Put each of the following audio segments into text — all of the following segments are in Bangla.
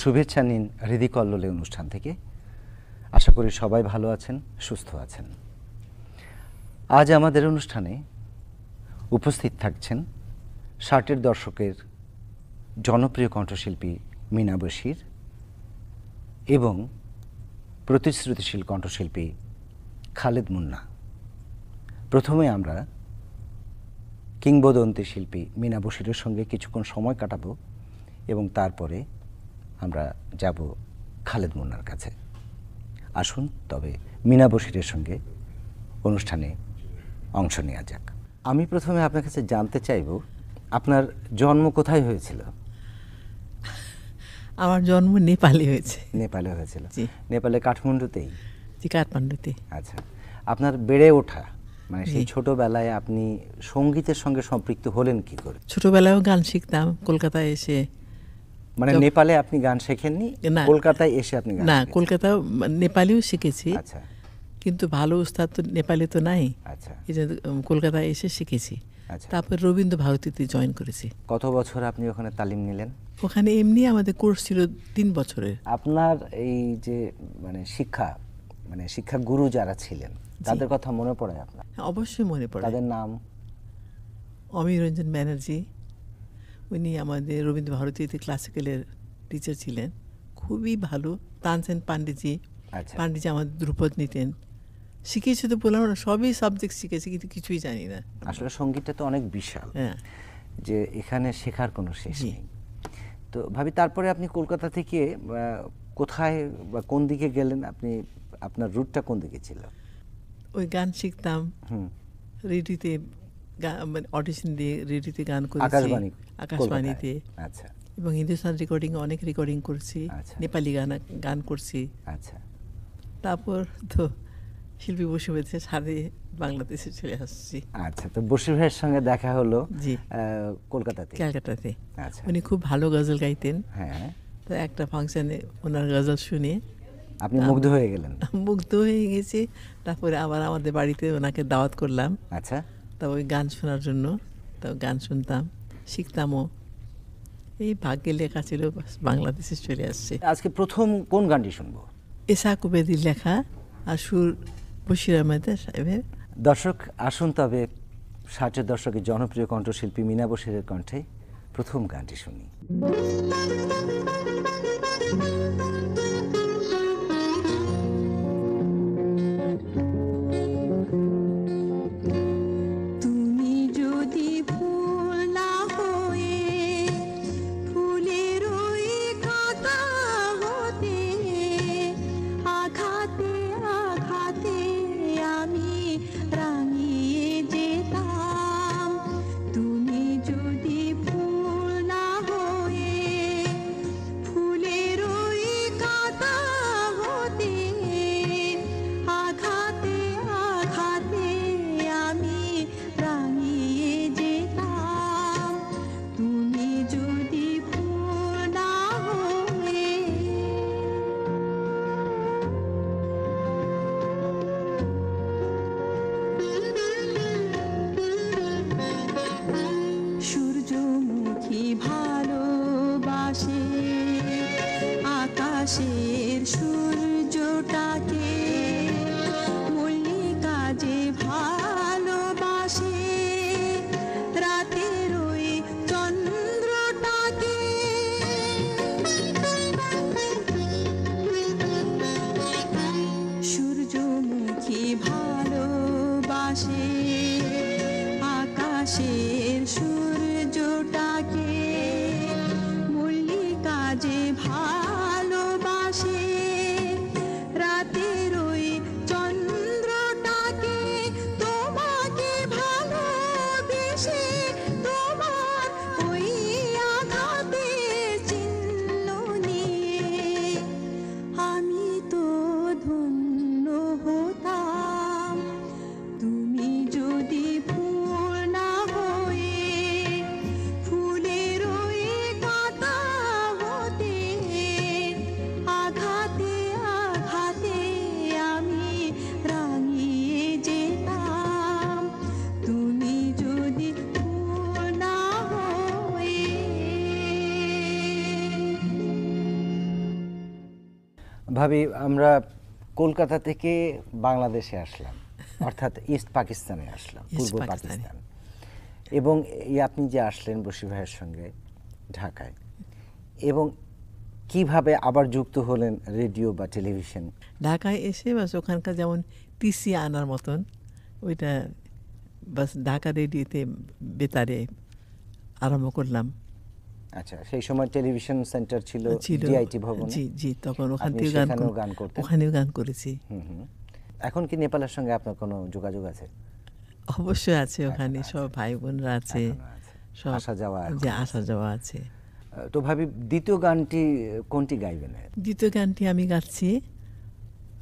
শুভেচ্ছা নিন হৃদি কল্লোলে অনুষ্ঠান থেকে। আশা করি সবাই ভালো আছেন, সুস্থ আছেন। আজ আমাদের অনুষ্ঠানে উপস্থিত থাকছেন 60-এর দশকের জনপ্রিয় কণ্ঠশিল্পী মীনা বশির এবং প্রতিশ্রুতিশীল কণ্ঠশিল্পী খালেদ মুন্না। প্রথমে আমরা কিংবদন্তি শিল্পী মীনা বশিরের সঙ্গে কিছুক্ষণ সময় কাটাবো এবং তারপরে আমরা যাব খালেদ মুন্নার কাছে। আসুন তবে মীনা বশিরের সঙ্গে অনুষ্ঠানে অংশ নেওয়া যাক। আমি প্রথমে আপনার কাছে জানতে চাইব, আপনার জন্ম কোথায় হয়েছিল? আমার জন্ম নেপালে হয়েছে। নেপালে হয়েছিল? জি। নেপালে কাঠমান্ডুতেই? জি, কাঠমান্ডুতে। আচ্ছা, আপনার বেড়ে ওঠা মানে সেই ছোটবেলায় আপনি সঙ্গীতের সঙ্গে সম্পৃক্ত হলেন কি করে? ছোটবেলায়ও গান শিখতাম কলকাতায় এসে। মানে নেপালে আপনি গান শেখেননি, না, কলকাতায় এসে আপনি গান না, শিখেছেন? কলকাতাও নেপালিও শিখেছি। আচ্ছা কিন্তু ভালো উস্তাদ তো নেপালে তো নাই, আচ্ছা এই যে কলকাতায় এসে শিখেছি। আচ্ছা। তারপর রবীন্দ্র ভারতীতে জয়েন করেছি। কত বছর আপনি ওখানে তালিম নিলেন? ওখানে এমনি আমাদের কোর্স ছিল 3 বছরের। আপনার এই যে মানে শিক্ষা গুরু যারা ছিলেন তাদের কথা মনে পড়ে আপনার? অবশ্যই মনে পড়ে। তাদের নাম? অমিয় রঞ্জন ব্যানার্জি, উনি আমাদের রবীন্দ্র ভারতীতে ক্লাসিক্যালের টিচার ছিলেন, খুবই ভালো। তানসেন পান্ডেজি, আচ্ছা। পান্ডেজি আমাদের ধ্রুপদ নিতেন। শিখেছি তো বললাম না, সবই সাবজেক্ট শিখেছি কিন্তু কিছুই জানি না। আসলে সঙ্গীতটা তো অনেক বিশাল, হ্যাঁ, যে এখানে শেখার কোনো শেষ জি। নেই। তো ভাবি, তারপরে আপনি কলকাতা থেকে কোথায় বা কোন দিকে গেলেন? আপনার রুটটা কোন দিকে ছিল? ওই গান শিখতাম, হুম। রেডিওতে অডিশন দিয়ে রেডিওতে গান করেছি, আকাশবাণীতে, আচ্ছা এবং হিন্দুস্তান অনেক রেকর্ডিং করছি, আচ্ছা। নেপালি গান করছি। আচ্ছা তারপর তো শিল্পী বসুমেধে সাথে বাংলাদেশে চলে আসছি। আচ্ছা, তো বশির ভাইয়ের সঙ্গে দেখা হলো জি, কলকাতাতে? ক্যালকাটাতে। আচ্ছা। উনি খুব ভালো গজল গাইতেন। হ্যাঁ, তো একটা ফাংশনে ওনার গজল শুনে আপনি মুগ্ধ হয়ে গেলেন? মুগ্ধ হয়ে গেছি। তারপরে আবার আমাদের বাড়িতে ওনাকে দাওয়াত করলাম, আচ্ছা। তা ওই গান শোনার জন্য। তো গান শুনতাম, শিখতামও। এই ভাগ্যে লেখা ছিল, বাংলাদেশে চলে আসছে। আজকে প্রথম কোন গানটি শুনবো? এসা কুবেদির লেখা আর সুর বশির আহমেদ সাহেবের। দর্শক আসুন তবে 60-এর দশকের জনপ্রিয় কণ্ঠশিল্পী মীনা বশিরের কণ্ঠে প্রথম গানটি শুনি। ভাবি আমরা কলকাতা থেকে বাংলাদেশে আসলাম, অর্থাৎ ইস্ট পাকিস্তানে আসলাম, ইস্ট পূর্ব পাকিস্তানে। পাকিস্তান। এবং এই আপনি যে আসলেন বশির ভাইয়ের সঙ্গে ঢাকায়, এবং কিভাবে আবার যুক্ত হলেন রেডিও বা টেলিভিশন? ঢাকায় এসে বাস ওখানকার যেমন টিসি আনার মতন ওইটা বাস ঢাকা রেডিওতে বেতারে আরম্ভ করলাম। আচ্ছা, সেই সময় টেলিভিশন সেন্টার ছিল ছিল ডিআইটি ভবনে। জি জি, তখন ওখান আপনি থেকে সেখানেও গান করতেন? ওখানেও গান করেছি। হুম হুম। এখন কি নেপালের সঙ্গে আপনার কোনো যোগাযোগ আছে? অবশ্যই আছে, ওখানে সব ভাই বোনরা আছে, এখনো আছে। সব আসা যাওয়া এখন যে আছে। আসা যাওয়া আছে। তো ভাবি দ্বিতীয় গানটি কোনটি গাইবেন? দ্বিতীয় গানটি আমি গাচ্ছি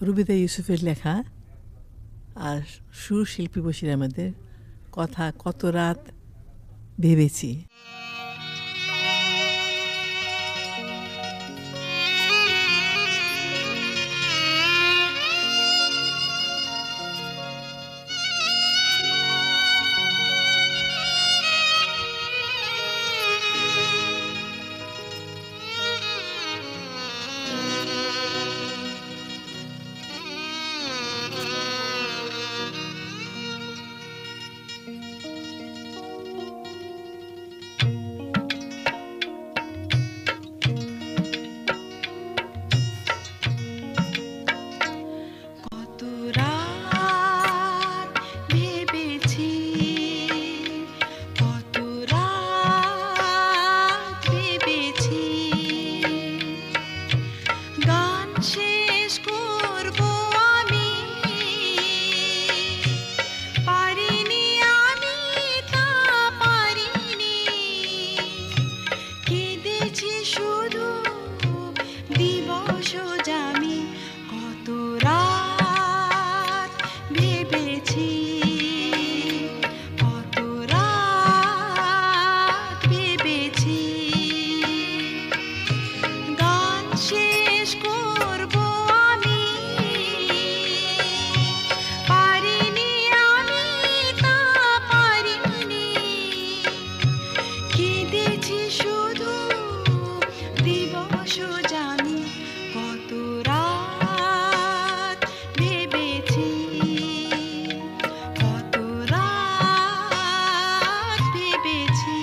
রুবিদা ইউসুফের লেখা, আর সুর শিল্পী বশির আহমেদের কথা কত রাত ভেবেছি। কত রাত ভেবেছি, কত রাত ভেবেছি, গান শেষ করব আমি, পারিনি আমি তা পারিনি, কেঁদেছি শুধু দিবস জামি, কত রাত ভেবেছি, কত রাত ভেবেছি, গান শেষ করব আমি, পারিনি আমি তা পারিনি, কেঁদেছি শুধু দিবস জানি, কত রাত ভেবেছি, কত রাত ভেবেছি।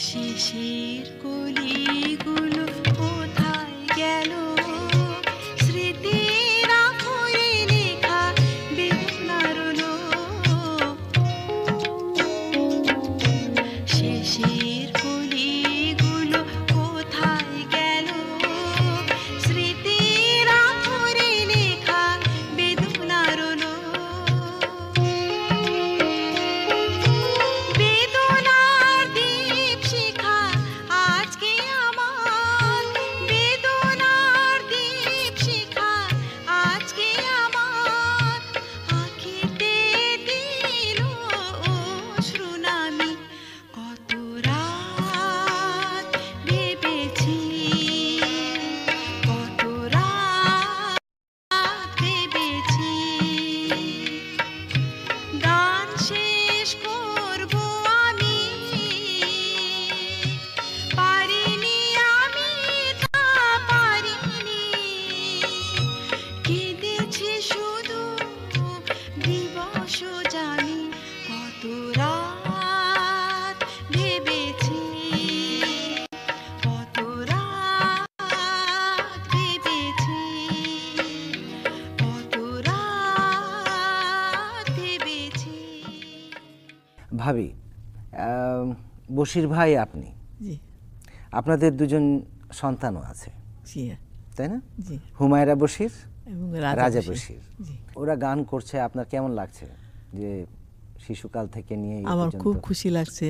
শেষের কলিগুলো কোথায় গেল, স্মৃতির আখরে লেখা বেদনার লোক, শেষের কলিগুলো কোথায় গেল, স্মৃতির আখরে লেখা বেদনার লোক, বেদনার দীপ শিখা আজকে আমার, বেদনার দীপ শিখা আজকে আমার, আঁখিতে দিল অশ্রুনামি, কত রাত ভেবেছি, কত রাত ভেবেছি, গান শেষ করব আমি, পারিনি আমি তা পারিনি, কেঁদেছি শুধু দিবস জানি, কত রাত ভেবেছি, কত রাত ভেবেছি, কত রাত ভেবেছি। ভাবি, বশির ভাই আপনি, জি আপনাদের দুজন সন্তানও আছে, জি তাই না? জি, হুমায়রা বশির, এবং রাজা বশির। জি। ওরা গান করছে, আপনার কেমন লাগছে যে শিশুকাল থেকে নিয়ে এই আমার পর্যন্ত? খুব খুশি লাগছে,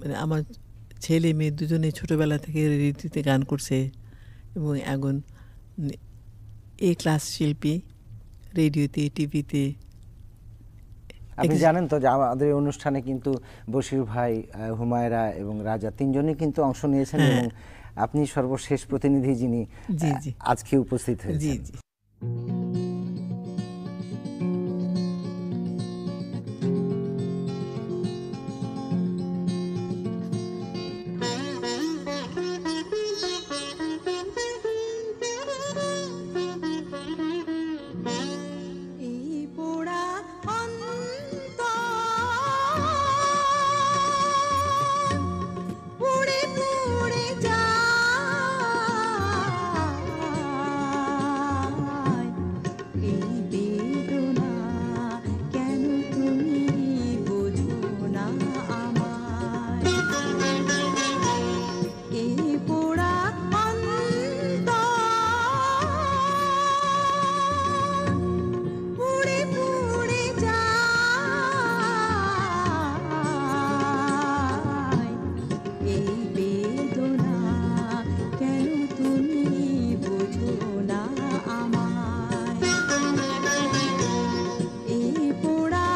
মানে আমার ছেলে মেয়ে দুজনে ছোটোবেলা থেকে রেডিওতে গান করছে এবং এখন এ ক্লাস শিল্পী, রেডিওতে, টিভিতে। আপনি জানেন তো যে আমাদের এই অনুষ্ঠানে কিন্তু বশির ভাই, হুমায়রা এবং রাজা তিনজনই কিন্তু অংশ নিয়েছেন হ্যাঁ। এবং আপনি সর্বশেষ প্রতিনিধি যিনি জি, জি। আজকে উপস্থিত জি হয়েছেন। জি। এই পোড়া অন্তর পুড়ে পুড়ে যায়, এই বেদনা কেন তুমি বোঝো না আমায়, এই পোড়া অন্তর পুড়ে পুড়ে যায়, এই বেদনা কেন তুমি বোঝো না আমায়, এই পোড়া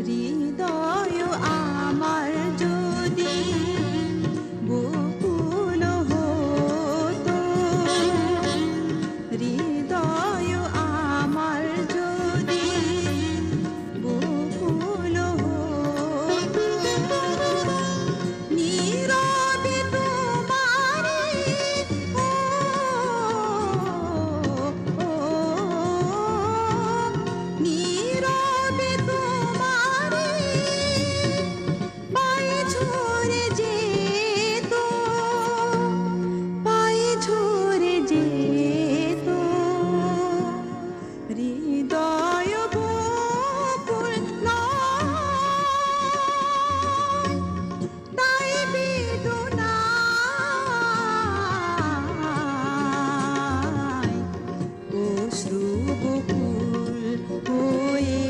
হৃদয় আমার যদি বকুল হতো, হৃদয় আমার যদি বকুল হতো, নীরবে তোমারে নীরবে তোমারে পায়ে ঝরে যেত, পায়ে ঝরে যেত, হৃদয় বকুল নয়, তাই বেদনায় অশ্রু বকুল হয়ে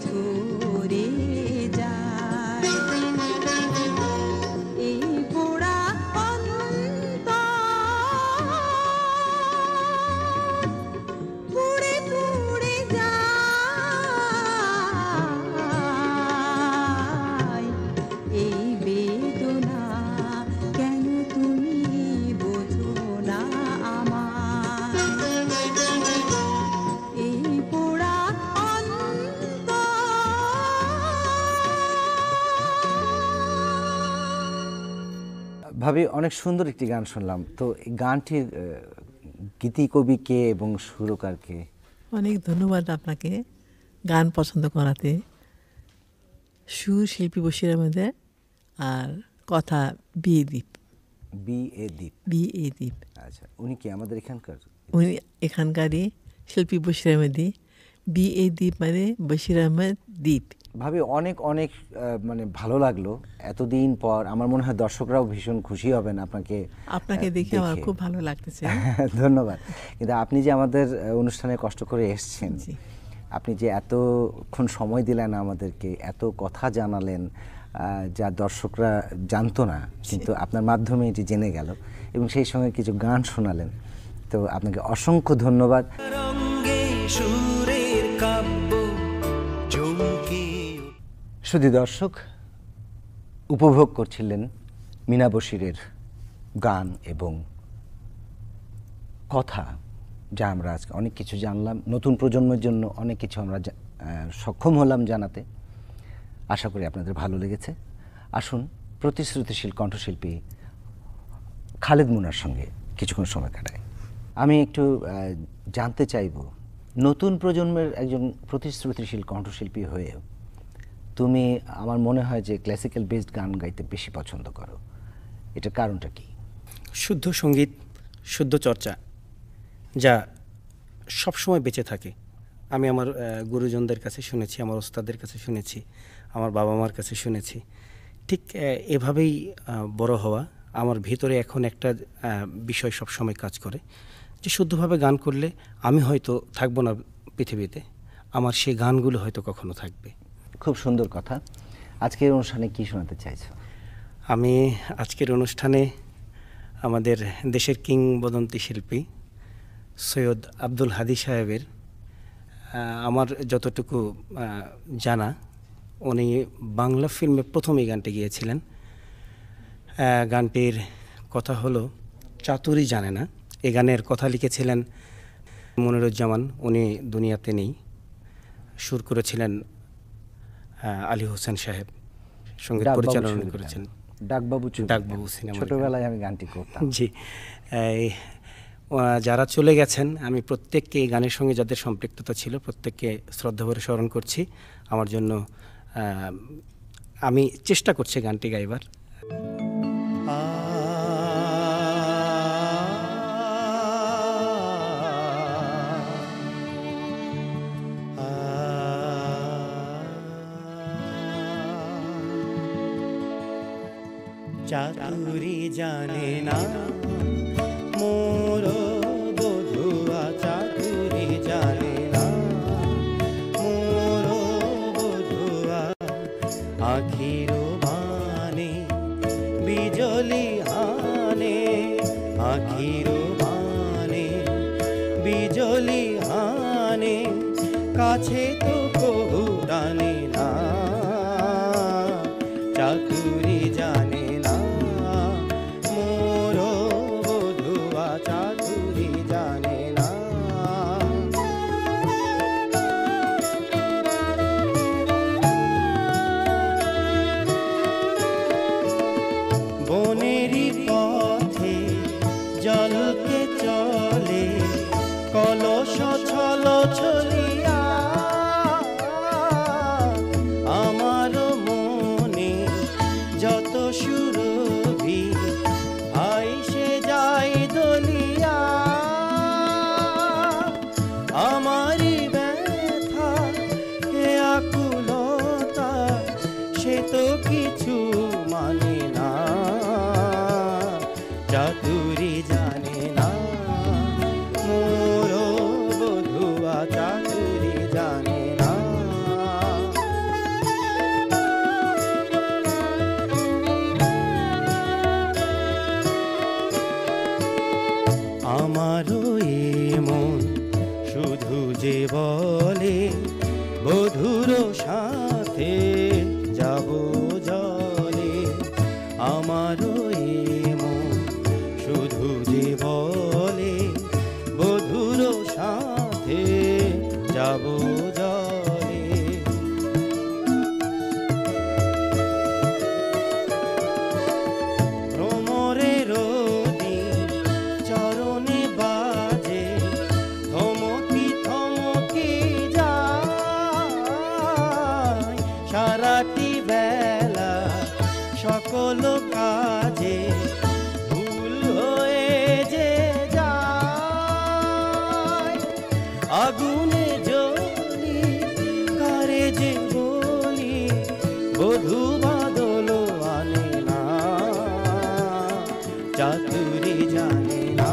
ঝরে যায়, এই পোড়া অন্তর পুড়ে পুড়ে যায়, এই বেদনা কেন তুমি বোঝো না আমায়, এই পোড়া ভাবি, অনেক সুন্দর একটি গান শুনলাম। তো এই গানটির গীতি কবি কে এবং সুরকার কে? অনেক ধন্যবাদ আপনাকে গান পছন্দ করাতে। সুর শিল্পী বশির আহমেদের, আর কথা বিএ দ্বীপ। B.A. দীপ। বিএ দ্বীপ আচ্ছা, উনি কি আমাদের এখানকার? উনি এখানকারই শিল্পী বশির আহমেদই। বিএ দ্বীপ মানে বশির আহমেদ দ্বীপ। ভাবি, অনেক অনেক মানে ভালো লাগলো এতদিন পর। আমার মনে হয় দর্শকরাও ভীষণ খুশি হবেন আপনাকে আপনাকে দেখে আমার খুব ভালো লাগতেছে। ধন্যবাদ। কিন্তু আপনি যে আমাদের অনুষ্ঠানে কষ্ট করে এসেছেন, জি। আপনি যে এতক্ষণ সময় দিলেন আমাদেরকে, এত কথা জানালেন যা দর্শকরা জানতো না, কিন্তু আপনার মাধ্যমে এটি জেনে গেল, এবং সেই সঙ্গে কিছু গান শোনালেন। তো আপনাকে অসংখ্য ধন্যবাদ। শুধু দর্শক উপভোগ করছিলেন মিনা বশিরের গান এবং কথা, যা আমরা আজকে অনেক কিছু জানলাম। নতুন প্রজন্মের জন্য অনেক কিছু আমরা সক্ষম হলাম জানাতে। আশা করি আপনাদের ভালো লেগেছে। আসুন প্রতিশ্রুতিশীল কণ্ঠশিল্পী খালেদ মুনার সঙ্গে কিছুক্ষণ সময় কাটাই। আমি একটু জানতে চাইব, নতুন প্রজন্মের একজন প্রতিশ্রুতিশীল কণ্ঠশিল্পী হয়েও তুমি, আমার মনে হয় যে ক্লাসিক্যাল বেসড গান গাইতে বেশি পছন্দ করো। এটার কারণটা কি? শুদ্ধ সঙ্গীত, শুদ্ধ চর্চা, যা সবসময় বেঁচে থাকে। আমি আমার গুরুজনদের কাছে শুনেছি, আমার ওস্তাদের কাছে শুনেছি, আমার বাবা মার কাছে শুনেছি। ঠিক এভাবেই বড় হওয়া। আমার ভিতরে এখন একটা বিষয় সবসময় কাজ করে যে শুদ্ধভাবে গান করলে আমি হয়তো থাকবো না পৃথিবীতে, আমার সেই গানগুলো হয়তো কখনো থাকবে। খুব সুন্দর কথা। আজকের অনুষ্ঠানে কি শোনাতে চাইছো? আমি আজকের অনুষ্ঠানে আমাদের দেশের কিংবদন্তি শিল্পী সৈয়দ আব্দুল হাদী সাহেবের আমার যতটুকু জানা, উনি বাংলা ফিল্মে প্রথম এই গানটি গিয়েছিলেন। গানটির কথা হলো চাতুরি জানে না। এই গানের কথা লিখেছিলেন মনিরুজ্জামান, উনি দুনিয়াতে নেই। সুর করেছিলেন আলী হোসেন সাহেব, সঙ্গীত পরিচালনা করেছেন ডাকবাবু সিনেমা। ছোটবেলায় আমি গানটি করতাম। জি, যারা চলে গেছেন আমি প্রত্যেককে এই গানের সঙ্গে যাদের সম্পৃক্ততা ছিল প্রত্যেককে শ্রদ্ধা ভরে স্মরণ করছি। আমার জন্য আমি চেষ্টা করছি গানটি গাইবার। চাতুরি জানে না মোর বধুয়া, চাতুরি জানে না মোর বধুয়া, আখির বানে বিজলি হানে, আখির বানে বিজলি হানে, কাছে তো কবু টানে না, চাতুরি জানে না মোর বধুয়া, চাতুরি জানে না। বনেরি পথে জলকে চলে কলস ছল ছলিয়া, আমার মনে যত সুরভি আইসে যাই দলিয়া, আমারি ব্যথা হে আকুলতা সে তো কিছু মানে না, চাতুরি জানে না মোর বধুয়া, চাতুরি জানে না। আমারও মন শুধু যে বলে বধুর সাথে যাব জলে, আমারও মন শুধু যে বলে বধুর সাথে যাব জলে। ভ্রমরের দিন চরণে বাজে থমকি থমকি যায়, সারাটি বেলা সকল কাজে ভুল হয়ে যে যায়, আগুনে জ্বলি কারে যে বলি বধূ বাদল আনে না, চাতুরি জানে না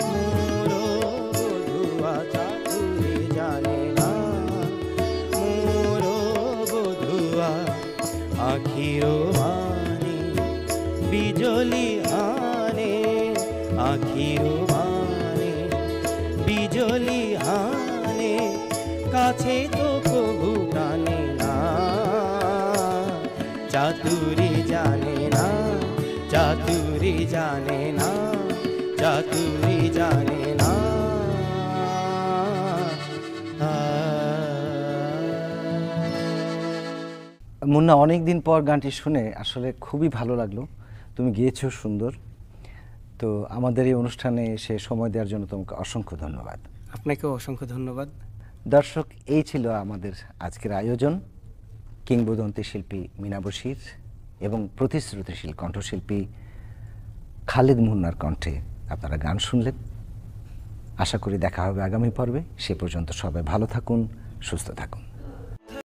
মোর বধুয়া, চাতুরি জানে না মোর বধুয়া, আখির বানে বিজলি হানে, আখির বানে বিজলি হানে, কাছে তো কবু টানে না, চাতুরি জানে না, চাতুরি জানে না, চাতুরি জানে না। মুন্না, অনেক দিন পর গানটি শুনে আসলে খুবই ভালো লাগলো। তুমি গিয়েছো সুন্দর। তো আমাদের এই অনুষ্ঠানে এসে সময় দেওয়ার জন্য তোমাকে অসংখ্য ধন্যবাদ। আপনাকেও অসংখ্য ধন্যবাদ। দর্শক, এই ছিল আমাদের আজকের আয়োজন। কিংবদন্তি শিল্পী মীনা বশীর এবং প্রতিশ্রুতিশীল কণ্ঠশিল্পী খালেদ মুন্নার কণ্ঠে আপনারা গান শুনলেন। আশা করি দেখা হবে আগামী পর্বে। সে পর্যন্ত সবাই ভালো থাকুন, সুস্থ থাকুন।